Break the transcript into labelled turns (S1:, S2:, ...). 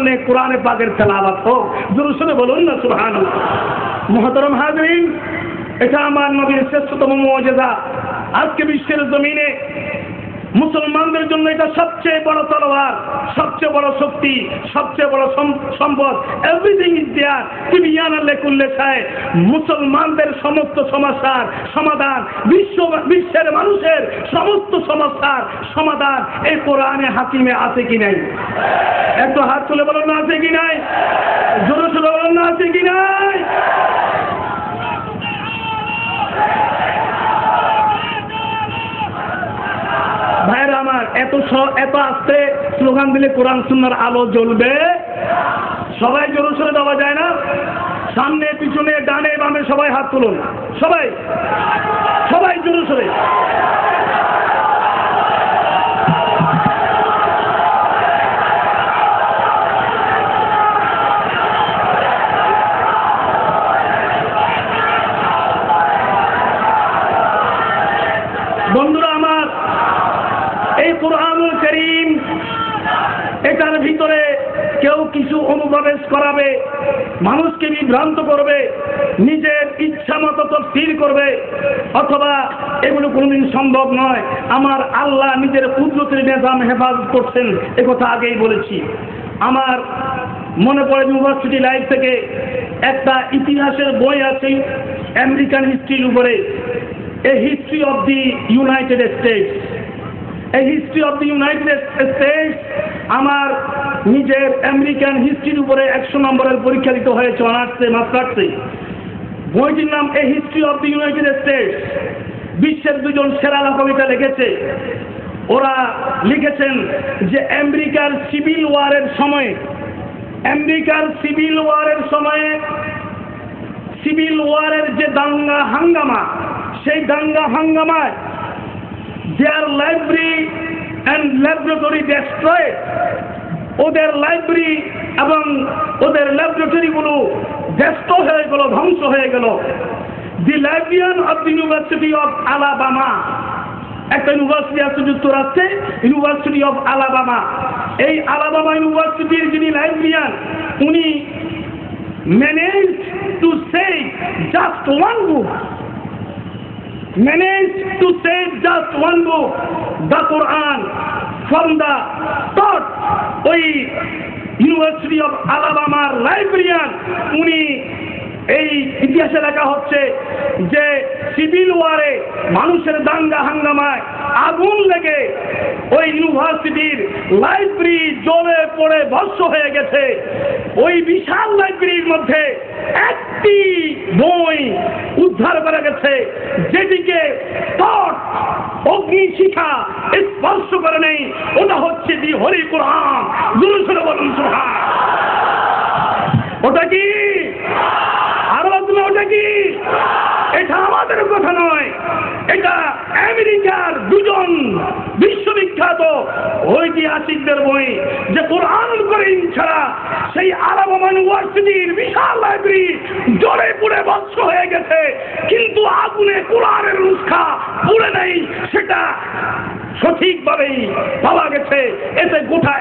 S1: সামনে কোরআনে পাকের তেলাওয়াত হোক। জোরে শুনে বলুন না সুবহানাল্লাহ। মুহতারাম হাজিরিন, এটা আমার নবীর শ্রেষ্ঠতম মুজিজা। আজকে বিশ্বের জমিনে মুসলমানদের জন্য এটা সবচেয়ে বড় তলোয়ার, সবচেয়ে বড় শক্তি, সবচেয়ে বড় সম্পদ। এভরিথিং ইজ দেয়ার তিবিয়ানান লিকুল্লি শাই। মুসলমানদের সমস্ত সমস্যার সমাধান, বিশ্বের মানুষের সমস্ত সমস্যার সমাধান এই কোরআনে হাকিমে আছে কি নাই? একটু হাত তুলে বলুন না আছে কি নাই? জোরে জোরে বলুন না আছে কি নাই? ভাইরা আমার, এত আস্তে স্লোগান দিলে কোরআন সুন্নাহর আলো জ্বলবে? সবাই জোরে সোরে দেওয়া যায় না? সামনে পিছনে ডানে বামে সবাই হাত তুলুন, সবাই সবাই জোরে সোরে। বন্ধুরা আমার, এই কোরআনুল কারীম, এটার ভিতরে কেউ কিছু অনুপ্রবেশ করাবে, মানুষকে বিভ্রান্ত করবে, নিজের ইচ্ছা মতো তাফসীর করবে, অথবা এগুলো কোনোদিন সম্ভব নয়। আমার আল্লাহ নিজের কুদরতের নিজাম হেফাজত করছেন, একথা আগেই বলেছি। আমার মনে পড়ে ইউনিভার্সিটি লাইফ থেকে একটা ইতিহাসের বই আছে আমেরিকান হিস্ট্রির উপরে, a history of the United States. এই history of the United States আমার নিজের আমেরিকান হিস্ট্রির উপরে 100 নম্বরের পরীক্ষা দিতে হয়েছে অনার্সে মাস্টার্সে। বইটির নাম a history of the United States. বিশ্বের দুজন সেরা লেখক এটা লিখেছে। ওরা লিখেছেন যে আমেরিকার সিভিল ওয়ারের সময়ে, সিভিল ওয়ারের যে দাঙ্গা হাঙ্গামা, সেই দাঙ্গা হাঙ্গামায় their library and laboratory destroyed, ওদের লাইব্রেরি এবং ওদের ল্যাবরেটরিগুলো destroy হয়ে গেল, ধ্বংস হয়ে গেল। The librarian of the university of Alabama, একটা ইউনিভার্সিটি আছে যুক্তরাষ্ট্রে, ইউনিভার্সিটি অফ আলাবামা। এই আলাবামা ইউনিভার্সিটির যিনি লাইব্রেরিয়ান, উনি managed to save just one book, the Quran, from the thought. ওই ইউনিভার্সিটি অফ আলাবামার লাইব্রেরিয়ান, উনি এই ইতিহাসে লেখা হচ্ছে যে সিভিল ওয়ারে মানুষের দাঙ্গা হাঙ্গামায় আগুন লেগে ওই ইউনিভার্সিটির লাইব্রেরি জ্বলে পড়ে ভস্ম হয়ে গেছে। ওই বিশাল লাইব্রেরির মধ্যে একটি বই উদ্ধার করা গেছে, যেটিকে অগ্নিশিখা স্পর্শ করে নেই। ওটা হচ্ছে দি হরি কোরআন। জোরে সোরে বলুন সুবহান। ওটা কি? ওটা কি? এটা আমাদের কথা নয়, এটা আমেরিকার দুজন বিশ্ববিখ্যাত ঐতিহাসিকদের বই, যে কোরআনুল কারীম ছাড়া সেই আলাবামা ইউনিভার্সিটির বিশাল লাইব্রেরি জ্বলে পুড়ে ভস্ম হয়ে গেছে, কিন্তু আগুনে কোরআনের নুসখা পুড়ে নেই, সেটা সঠিকভাবেই পাওয়া গেছে। এতে গোটা